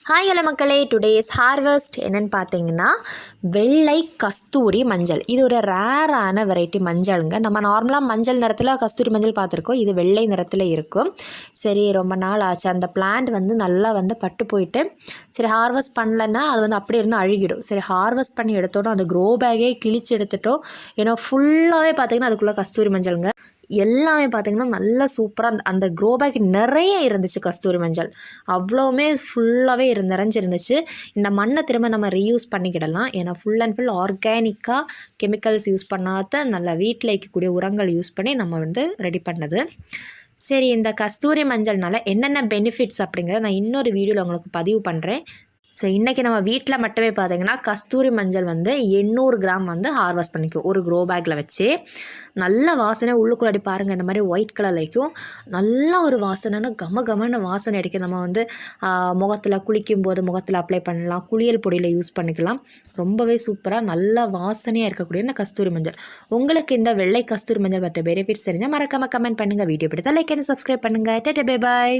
Hi hello மக்களே, today's harvest என்னென்னு பார்த்தீங்கன்னா வெள்ளை கஸ்தூரி மஞ்சள். இது ஒரு ரேரான வெரைட்டி மஞ்சளுங்க. நம்ம நார்மலாக மஞ்சள் நிறத்தில் கஸ்தூரி மஞ்சள் பார்த்துருக்கோம், இது வெள்ளை நிறத்தில் இருக்கும். சரி, ரொம்ப நாள் ஆச்சு. அந்த பிளான்ட் நல்லா பட்டு போயிட்டு சரி ஹார்வெஸ்ட் பண்ணலன்னா அது அப்படியே இருந்து அழுகிடும். சரி ஹார்வெஸ்ட் பண்ணி எடுத்தோம், அந்த க்ரோ பேக்கே கிழிச்சு எடுத்துட்டோம். ஏன்னா ஃபுல்லாகவே பார்த்திங்கன்னா அதுக்குள்ளே கஸ்தூரி மஞ்சளுங்க. எல்லாமே பார்த்திங்கன்னா நல்லா சூப்பராக அந்த க்ரோ பேக் நிறைய இருந்துச்சு கஸ்தூரி மஞ்சள். அவ்வளோவுமே ஃபுல்லாகவே நிறைஞ்சிருந்துச்சு. இந்த மண்ணை திரும்ப நம்ம ரீயூஸ் பண்ணிக்கிடலாம். ஏன்னா ஃபுல் அண்ட் ஃபுல் ஆர்கானிக்காக கெமிக்கல்ஸ் யூஸ் பண்ணாத நல்லா வீட்டில் வைக்கக்கூடிய உரங்கள் யூஸ் பண்ணி நம்ம ரெடி பண்ணது. சரி, இந்த கஸ்தூரி மஞ்சள்னால என்னென்ன பெனிஃபிட்ஸ் அப்படிங்கிறத நான் இன்னொரு வீடியோவில் உங்களுக்கு பதிவு பண்ணுறேன். ஸோ இன்றைக்கி நம்ம வீட்டில் மட்டுமே பார்த்திங்கன்னா கஸ்தூரி மஞ்சள் 800 கிராம் ஹார்வெஸ்ட் பண்ணிக்கும் ஒரு க்ரோ பேக்கில் வச்சு. நல்ல வாசனை உள்ளுக்குள்ளாடி பாருங்கள், இந்த மாதிரி ஒயிட் கலரில் வைக்கும். நல்ல ஒரு வாசனைன்னா கமகமான வாசனை அடிக்கும். நம்ம முகத்தில் குளிக்கும்போது முகத்தில் அப்ளை பண்ணலாம், குளியல் பொடியில் யூஸ் பண்ணிக்கலாம். ரொம்பவே சூப்பராக நல்ல வாசனையாக இருக்கக்கூடிய இந்த கஸ்தூரி மஞ்சள். உங்களுக்கு இந்த வெள்ளை கஸ்தூரி மஞ்சள் பற்றி பெனிஃபிட்ஸ் தெரிஞ்சால் மறக்காமல் கமெண்ட் பண்ணுங்கள். வீடியோ பிடித்தா லைக் அண்ட் சப்ஸ்கிரைப் பண்ணுங்கள். Data bye bye.